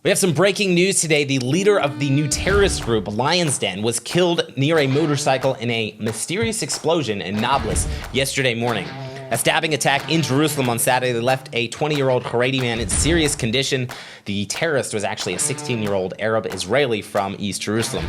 We have some breaking news today. The leader of the new terrorist group, Lion's Den, was killed near a motorcycle in a mysterious explosion in Nablus yesterday morning. A stabbing attack in Jerusalem on Saturday left a 20-year-old Haredi man in serious condition. The terrorist was actually a 16-year-old Arab Israeli from East Jerusalem.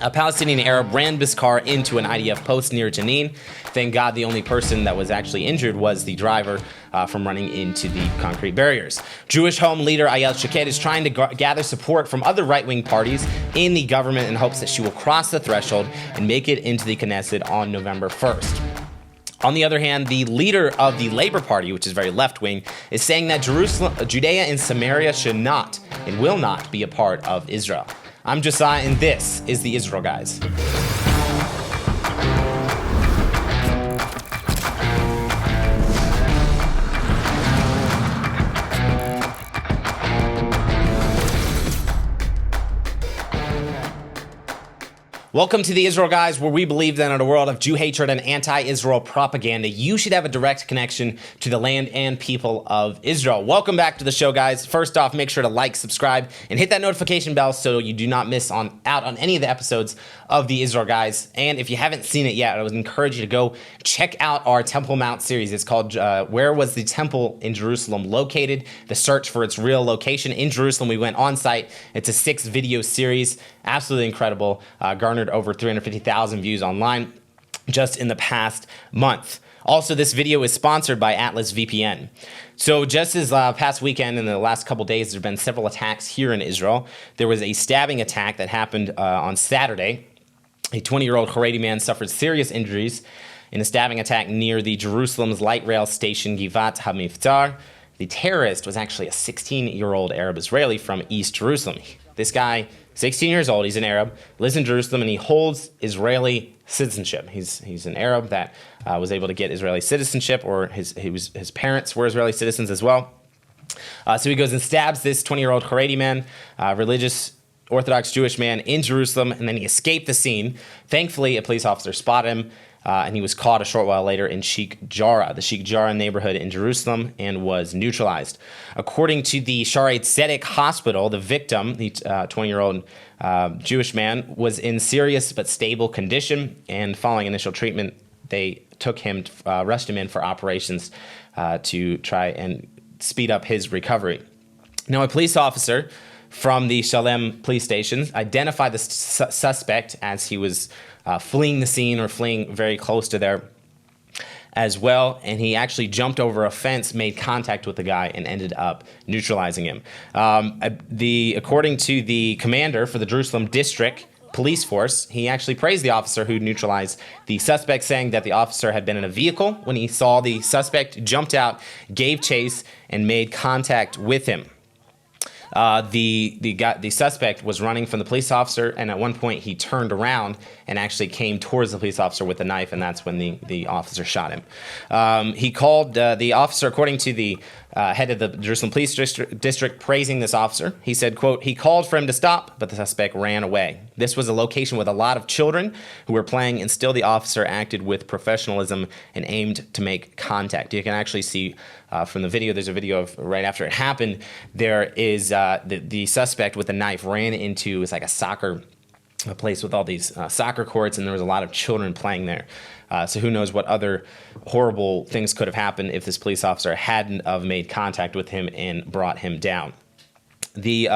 A Palestinian Arab ran this car into an IDF post near Jenin. Thank God the only person that was actually injured was the driver from running into the concrete barriers. Jewish Home leader Ayelet Shaked is trying to gather support from other right-wing parties in the government in hopes that she will cross the threshold and make it into the Knesset on November 1st. On the other hand, the leader of the Labor Party, which is very left-wing, is saying that Judea and Samaria should not and will not be a part of Israel. I'm Josiah, and this is the Israel Guys. Welcome to the Israel Guys, where we believe that in a world of Jew hatred and anti-Israel propaganda, you should have a direct connection to the land and people of Israel. Welcome back to the show, guys. First off, make sure to like, subscribe, and hit that notification bell so you do not miss out on any of the episodes of the Israel Guys. And if you haven't seen it yet, I would encourage you to go check out our Temple Mount series. It's called Where Was the Temple in Jerusalem Located? The search for its real location in Jerusalem. We went on site. It's a 6-video series. Absolutely incredible. Garnered over 350,000 views online just in the past month. Also, this video is sponsored by Atlas VPN. So just as past weekend and the last couple days, there have been several attacks here in Israel. There was a stabbing attack that happened on Saturday. A 20-year-old Haredi man suffered serious injuries in a stabbing attack near the Jerusalem's light rail station Givat HaMiftar. The terrorist was actually a 16-year-old Arab Israeli from East Jerusalem. This guy, 16 years old, he's an Arab, lives in Jerusalem, and he holds Israeli citizenship. He's an Arab that was able to get Israeli citizenship, or his parents were Israeli citizens as well. So he goes and stabs this 20-year-old Haredi man, religious Orthodox Jewish man in Jerusalem, and then he escaped the scene. Thankfully, a police officer spotted him, and he was caught a short while later in Sheikh Jarrah, the Sheikh Jarrah neighborhood in Jerusalem, and was neutralized. According to the Shaarei Tzedek hospital, the victim, the 20-year-old Jewish man, was in serious but stable condition, and following initial treatment, they rushed him in for operations to try and speed up his recovery. Now, a police officer from the Shalem police station identified the suspect as he was fleeing the scene, or fleeing very close to there as well, and he actually jumped over a fence, made contact with the guy, and ended up neutralizing him. According to the commander for the Jerusalem district police force, he actually praised the officer who neutralized the suspect, saying that the officer had been in a vehicle when he saw the suspect, jumped out, gave chase, and made contact with him. The suspect was running from the police officer, and at one point he turned around and actually came towards the police officer with a knife, and that's when the officer shot him. He called the officer, according to the head of the Jerusalem Police District, praising this officer. He said, quote, "He called for him to stop, but the suspect ran away. This was a location with a lot of children who were playing, and still the officer acted with professionalism and aimed to make contact." You can actually see from the video, there's a video of right after it happened, there is the suspect with the knife ran into, it's like a place with all these soccer courts, and there was a lot of children playing there. So who knows what other horrible things could have happened if this police officer hadn't have made contact with him and brought him down. The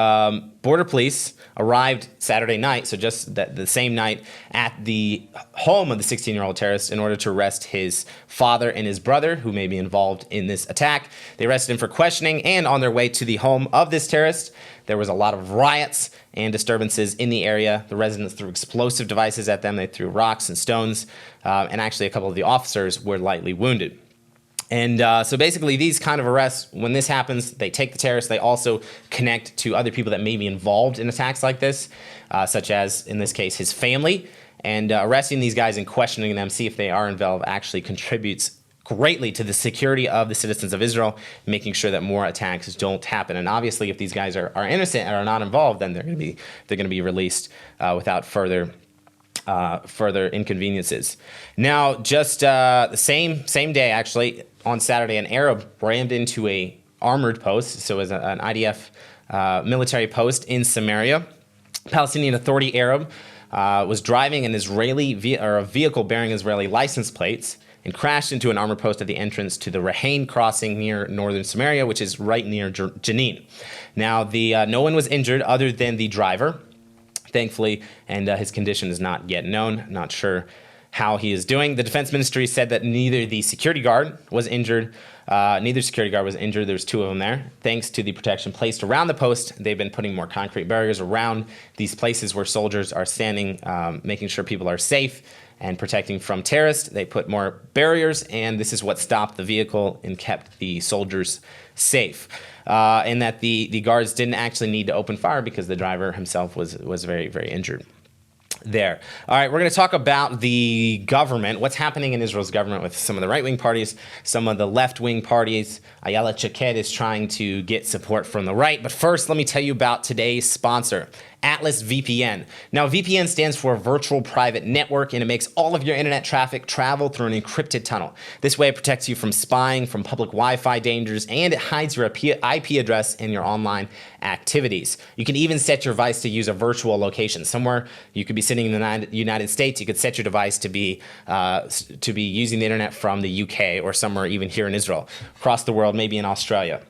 border police arrived Saturday night, so just the same night, at the home of the 16-year-old terrorist in order to arrest his father and his brother, who may be involved in this attack. They arrested him for questioning, and on their way to the home of this terrorist, there was a lot of riots and disturbances in the area. The residents threw explosive devices at them. They threw rocks and stones, and actually a couple of the officers were lightly wounded. And so basically these kind of arrests, when this happens, they take the terrorists. They also connect to other people that may be involved in attacks like this, such as, in this case, his family. And arresting these guys and questioning them, see if they are involved, actually contributes greatly to the security of the citizens of Israel, making sure that more attacks don't happen. And obviously, if these guys are innocent and are not involved, then they're going to be released without further inconveniences. Now, just the same day, actually, on Saturday, an Arab rammed into a armored post. So it was an IDF military post in Samaria. Palestinian Authority Arab was driving an a vehicle bearing Israeli license plates and crashed into an armored post at the entrance to the Rahain crossing near northern Samaria, which is right near Jenin. Now, no one was injured other than the driver, thankfully, and his condition is not yet known. Not sure how he is doing. The defense ministry said that neither security guard was injured. There's two of them there. Thanks to the protection placed around the post, they've been putting more concrete barriers around these places where soldiers are standing, making sure people are safe and protecting from terrorists. They put more barriers, and this is what stopped the vehicle and kept the soldiers safe. And that the guards didn't actually need to open fire because the driver himself was very, very injured there. All right, we're going to talk about the government, what's happening in Israel's government with some of the right-wing parties, some of the left-wing parties. Ayelet Shaked is trying to get support from the right. But first, let me tell you about today's sponsor, Atlas VPN. Now, VPN stands for Virtual Private Network, and it makes all of your internet traffic travel through an encrypted tunnel. This way, it protects you from spying, from public Wi-Fi dangers, and it hides your IP address in your online activities. You can even set your device to use a virtual location. Somewhere you could be sitting in the United States, you could set your device to be using the internet from the UK or somewhere even here in Israel, across the world, maybe in Australia.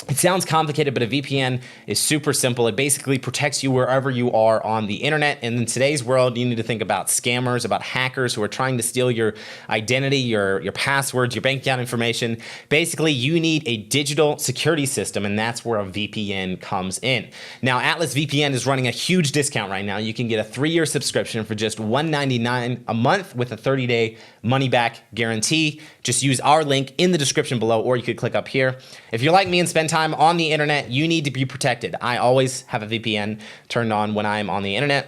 It sounds complicated, but a VPN is super simple. It basically protects you wherever you are on the internet. And in today's world, you need to think about scammers, about hackers who are trying to steal your identity, your passwords, your bank account information. Basically, you need a digital security system, and that's where a VPN comes in. Now, Atlas VPN is running a huge discount right now. You can get a 3-year subscription for just $199 a month with a 30-day money-back guarantee. Just use our link in the description below, or you could click up here. If you're like me and spend time on the internet, you need to be protected. I always have a VPN turned on when I'm on the internet.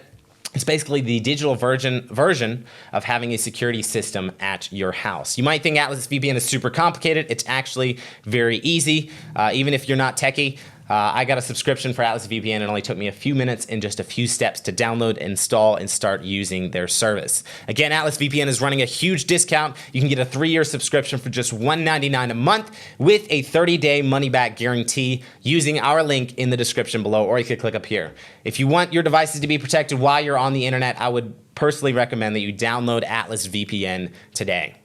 It's basically the digital version of having a security system at your house. You might think Atlas VPN is super complicated. It's actually very easy, even if you're not techie. I got a subscription for Atlas VPN. It only took me a few minutes and just a few steps to download, install, and start using their service. Again, Atlas VPN is running a huge discount. You can get a 3-year subscription for just $199 a month with a 30-day money-back guarantee using our link in the description below, or you could click up here. If you want your devices to be protected while you're on the internet, I would personally recommend that you download Atlas VPN today.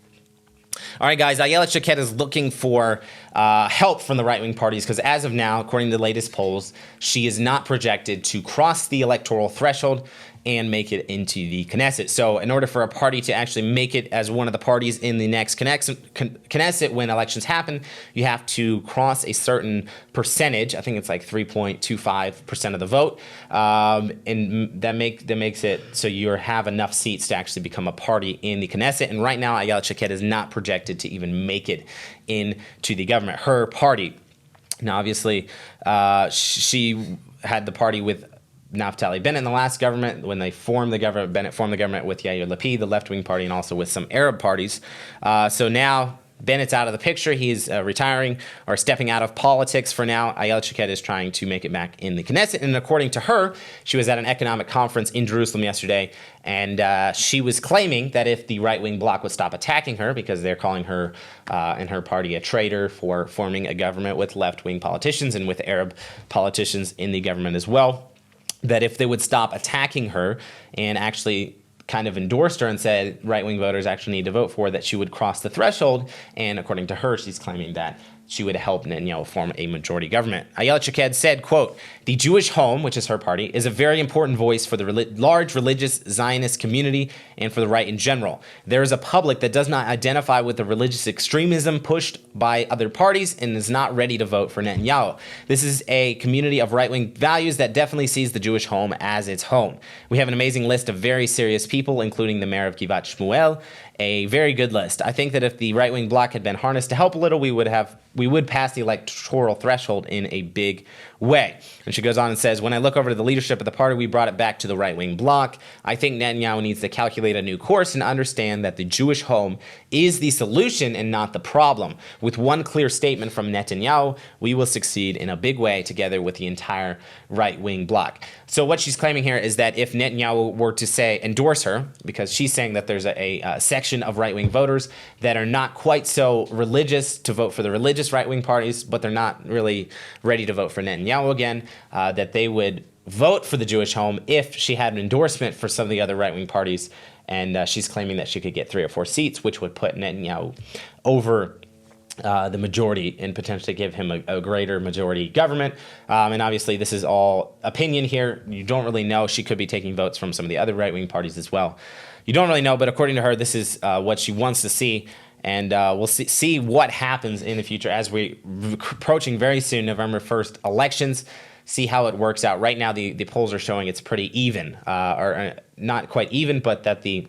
All right, guys, Ayelet Shaked is looking for help from the right-wing parties because as of now, according to the latest polls, she is not projected to cross the electoral threshold and make it into the Knesset. So in order for a party to actually make it as one of the parties in the next Knesset when elections happen, you have to cross a certain percentage. I think it's like 3.25% of the vote. And that makes it so you have enough seats to actually become a party in the Knesset. And right now, Ayelet Shaked is not projected to even make it into the government. Her party, now obviously, she had the party with Naftali Bennett in the last government. When they formed the government, Bennett formed the government with Yair Lapid, the left-wing party, and also with some Arab parties. So now Bennett's out of the picture. He's retiring or stepping out of politics for now. Ayelet Shaked is trying to make it back in the Knesset. And according to her, she was at an economic conference in Jerusalem yesterday, and she was claiming that if the right-wing bloc would stop attacking her, because they're calling her and her party a traitor for forming a government with left-wing politicians and with Arab politicians in the government as well, that if they would stop attacking her and actually kind of endorsed her and said right-wing voters actually need to vote for her, that she would cross the threshold. And according to her, she's claiming that she would help Netanyahu form a majority government. Ayelet Shaked said, quote, "The Jewish home," which is her party, "is a very important voice for the large religious Zionist community and for the right in general. There is a public that does not identify with the religious extremism pushed by other parties and is not ready to vote for Netanyahu. This is a community of right-wing values that definitely sees the Jewish home as its home. We have an amazing list of very serious people, including the mayor of Givat Shmuel, a very good list. I think that if the right-wing bloc had been harnessed to help a little, we would pass the electoral threshold in a big way." And she goes on and says, "When I look over to the leadership of the party, we brought it back to the right-wing bloc. I think Netanyahu needs to calculate a new course and understand that the Jewish home is the solution and not the problem. With one clear statement from Netanyahu, we will succeed in a big way together with the entire right-wing bloc." So what she's claiming here is that if Netanyahu were to endorse her, because she's saying that there's a section of right-wing voters that are not quite so religious to vote for the religious religious right-wing parties, but they're not really ready to vote for Netanyahu again, that they would vote for the Jewish home if she had an endorsement for some of the other right-wing parties. And she's claiming that she could get 3 or 4 seats, which would put Netanyahu over the majority and potentially give him a greater majority government. And obviously, this is all opinion here. You don't really know. She could be taking votes from some of the other right-wing parties as well. You don't really know, but according to her, this is what she wants to see. And we'll see what happens in the future as we're approaching very soon November 1st elections. See how it works out. Right now, the polls are showing it's pretty even, or not quite even, but that the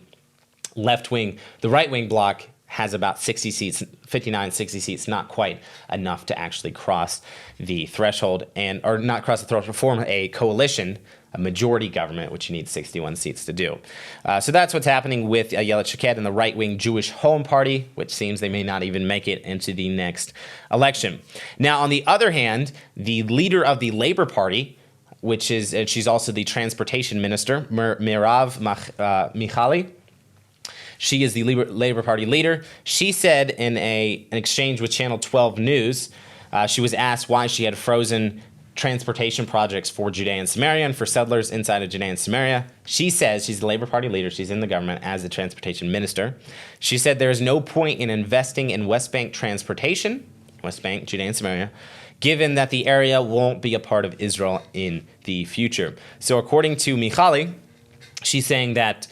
left-wing, the right-wing bloc has about 60 seats, 59, 60 seats, not quite enough to actually cross the threshold or not cross the threshold, form a coalition, a majority government, which you need 61 seats to do. So that's what's happening with Ayelet Shaked and the right-wing Jewish Home Party, which seems they may not even make it into the next election. Now, on the other hand, the leader of the Labor Party, which is, and she's also the transportation minister, Merav Michali. She is the Labor Party leader. She said in an exchange with Channel 12 News, she was asked why she had frozen transportation projects for Judea and Samaria and for settlers inside of Judea and Samaria. She says, she's the Labor Party leader, she's in the government as the transportation minister. She said there is no point in investing in West Bank transportation, West Bank, Judea and Samaria, given that the area won't be a part of Israel in the future. So according to Michali, she's saying that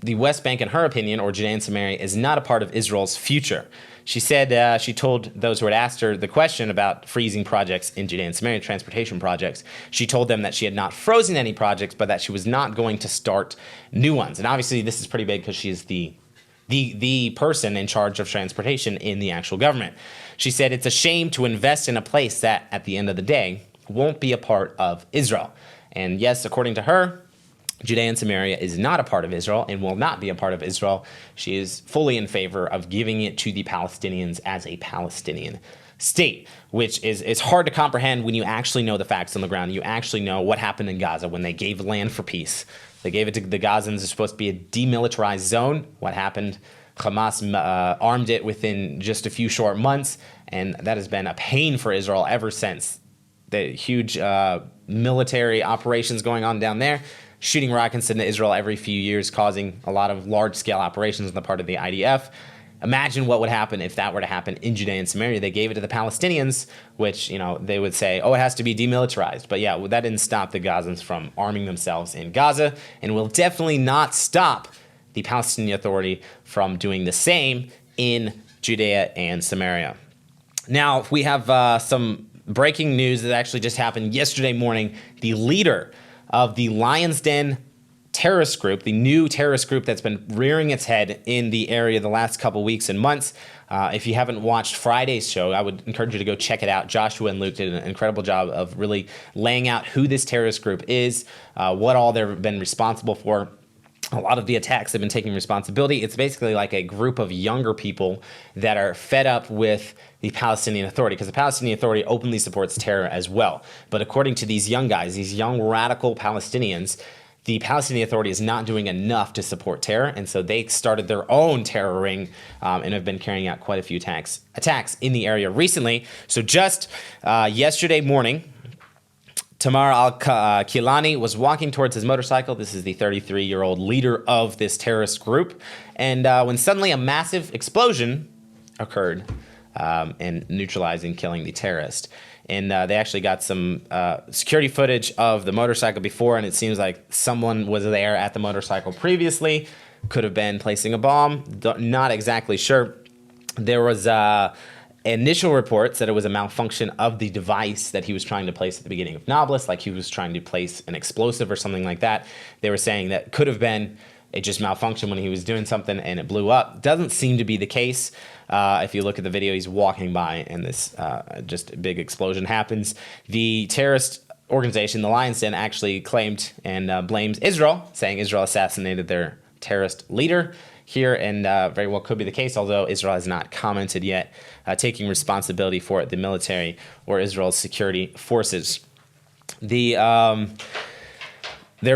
the West Bank, in her opinion, or Judea and Samaria, is not a part of Israel's future. She said she told those who had asked her the question about freezing projects in Judea and Samaria, transportation projects. She told them that she had not frozen any projects, but that she was not going to start new ones. And obviously, this is pretty big because she is the person in charge of transportation in the actual government. She said it's a shame to invest in a place that, at the end of the day, won't be a part of Israel. And yes, according to her, Judea and Samaria is not a part of Israel and will not be a part of Israel. She is fully in favor of giving it to the Palestinians as a Palestinian state, which is hard to comprehend when you actually know the facts on the ground. You actually know what happened in Gaza when they gave land for peace. They gave it to the Gazans. It's supposed to be a demilitarized zone. What happened? Hamas armed it within just a few short months, and that has been a pain for Israel ever since. The huge military operations going on down there, shooting rockets into Israel every few years, causing a lot of large-scale operations on the part of the IDF. Imagine what would happen if that were to happen in Judea and Samaria. They gave it to the Palestinians, which, they would say, oh, it has to be demilitarized. But yeah, that didn't stop the Gazans from arming themselves in Gaza, and will definitely not stop the Palestinian Authority from doing the same in Judea and Samaria. Now, we have some breaking news that actually just happened yesterday morning. The leader of the Lion's Den terrorist group, the new terrorist group that's been rearing its head in the area the last couple weeks and months. If you haven't watched Friday's show, I would encourage you to go check it out. Joshua and Luke did an incredible job of really laying out who this terrorist group is, what all they've been responsible for. A lot of the attacks have been taking responsibility. It's basically like a group of younger people that are fed up with the Palestinian Authority, because the Palestinian Authority openly supports terror as well. But according to these young guys, these young radical Palestinians, the Palestinian Authority is not doing enough to support terror, and so they started their own terror ring and have been carrying out quite a few attacks in the area recently. So just yesterday morning, Tamar al-Kilani was walking towards his motorcycle. This is the 33-year-old leader of this terrorist group. And when suddenly a massive explosion occurred and neutralizing, killing the terrorist. And they actually got some security footage of the motorcycle before, and it seems like someone was there at the motorcycle previously. Could have been placing a bomb. Not exactly sure. There was initial reports that it was a malfunction of the device that he was trying to place at the beginning of Nablus, like he was trying to place an explosive or something like that. They were saying that could have been it just malfunctioned when he was doing something and it blew up. Doesn't seem to be the case. If you look at the video, he's walking by and this just a big explosion happens. The terrorist organization, the Lion's Den, actually claimed and blames Israel, saying Israel assassinated their terrorist leader here, and very well could be the case, although Israel has not commented yet, taking responsibility for it, the military or Israel's security forces. They're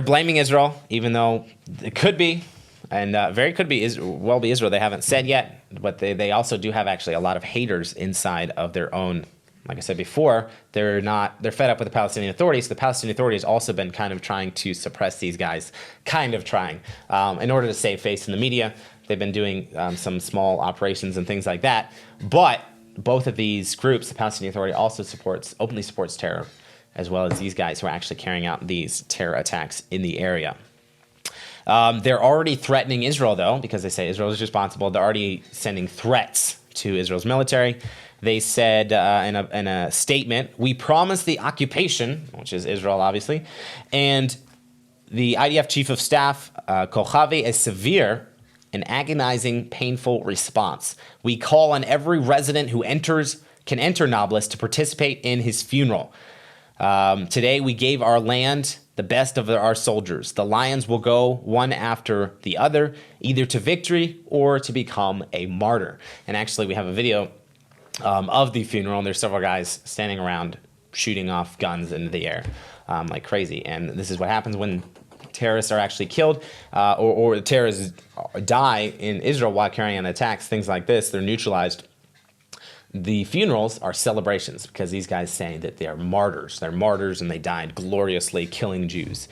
blaming Israel, even though it could be And very could be well be Israel. They haven't said yet, but they also do have actually a lot of haters inside of their own. Like I said before, they're fed up with the Palestinian Authority. So the Palestinian Authority has also been kind of trying to suppress these guys, in order to save face in the media. They've been doing some small operations and things like that. But both of these groups, the Palestinian Authority also openly supports terror, as well as these guys who are actually carrying out these terror attacks in the area. They're already threatening Israel, though, because they say Israel is responsible. They're already sending threats to Israel's military. They said in a statement, "We promise the occupation," which is Israel, obviously, and the IDF chief of staff, Kochavi, a severe and agonizing, painful response. We call on every resident who can enter Nablus to participate in his funeral. Today, we gave our land, the best of our soldiers. The lions will go one after the other, either to victory or to become a martyr. And actually, we have a video of the funeral, and there's several guys standing around shooting off guns into the air like crazy. And this is what happens when terrorists are actually killed or terrorists die in Israel while carrying out attacks, things like this. They're neutralized. The funerals are celebrations because these guys say that they are martyrs. They're martyrs and they died gloriously killing Jews.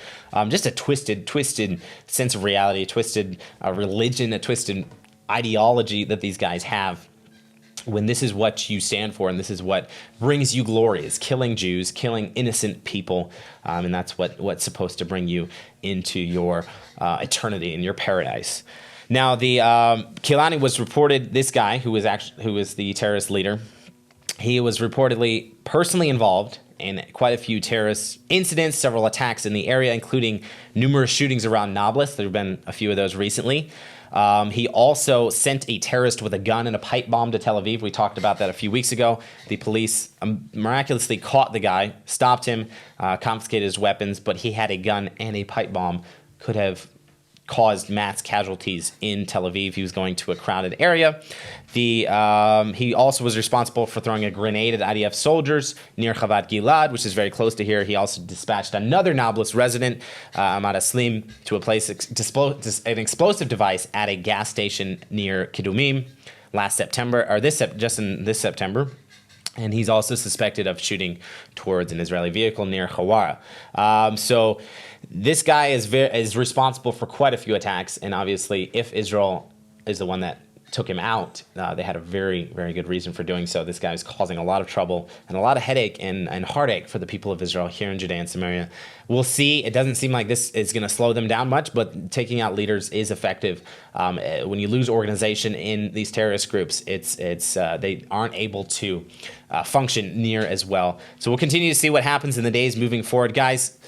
Just a twisted sense of reality, a twisted religion, a twisted ideology that these guys have. When this is what you stand for and this is what brings you glory, is killing Jews, killing innocent people, and that's what's supposed to bring you into your eternity, in your paradise. Now, the Kilani was reported, this guy who was the terrorist leader, he was reportedly personally involved in quite a few terrorist incidents, several attacks in the area, including numerous shootings around Nablus. There have been a few of those recently. He also sent a terrorist with a gun and a pipe bomb to Tel Aviv. We talked about that a few weeks ago. The police miraculously caught the guy, stopped him, confiscated his weapons, but he had a gun and a pipe bomb. Could have caused mass casualties in Tel Aviv. He was going to a crowded area. He also was responsible for throwing a grenade at IDF soldiers near Chavat Gilad, which is very close to here. He also dispatched another Nablus resident, Ahmad Aslim, to place an explosive device at a gas station near Kidumim just in this September. And he's also suspected of shooting towards an Israeli vehicle near Hawara. So this guy is responsible for quite a few attacks. And obviously, if Israel is the one that took him out, they had a very, very good reason for doing so. This guy is causing a lot of trouble and a lot of headache and heartache for the people of Israel here in Judea and Samaria. We'll see. It doesn't seem like this is going to slow them down much, but taking out leaders is effective. When you lose organization in these terrorist groups, they aren't able to function near as well. So we'll continue to see what happens in the days moving forward. Guys,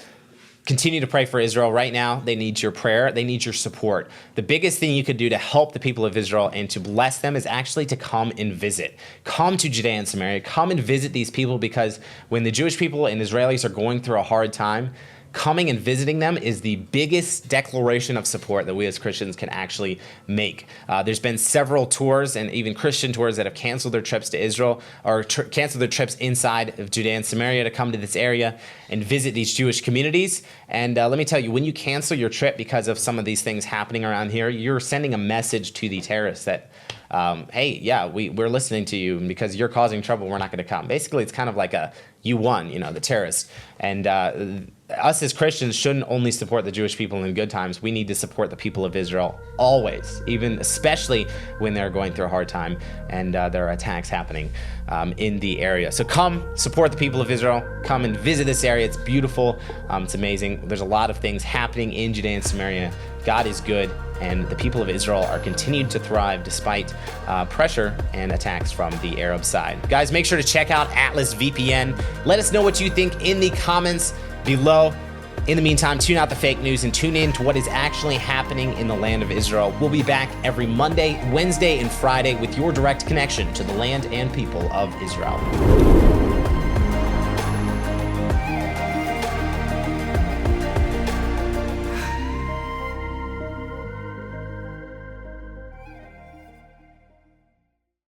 continue to pray for Israel right now. They need your prayer. They need your support. The biggest thing you could do to help the people of Israel and to bless them is actually to come and visit. Come to Judea and Samaria. Come and visit these people, because when the Jewish people and Israelis are going through a hard time, coming and visiting them is the biggest declaration of support that we as Christians can actually make. There's been several tours and even Christian tours that have canceled their trips to Israel or canceled their trips inside of Judea and Samaria to come to this area and visit these Jewish communities. And let me tell you, when you cancel your trip because of some of these things happening around here, you're sending a message to the terrorists that, hey, yeah, we're listening to you, and because you're causing trouble, we're not going to come. Basically, it's kind of like you won, the terrorists. And us as Christians shouldn't only support the Jewish people in good times. We need to support the people of Israel always, especially when they're going through a hard time and there are attacks happening in the area. So come support the people of Israel. Come and visit this area. It's beautiful. It's amazing. There's a lot of things happening in Judea and Samaria. God is good, and the people of Israel are continued to thrive despite pressure and attacks from the Arab side. Guys, make sure to check out Atlas VPN. Let us know what you think in the comments below. In the meantime, tune out the fake news and tune in to what is actually happening in the land of Israel. We'll be back every Monday, Wednesday, and Friday with your direct connection to the land and people of Israel.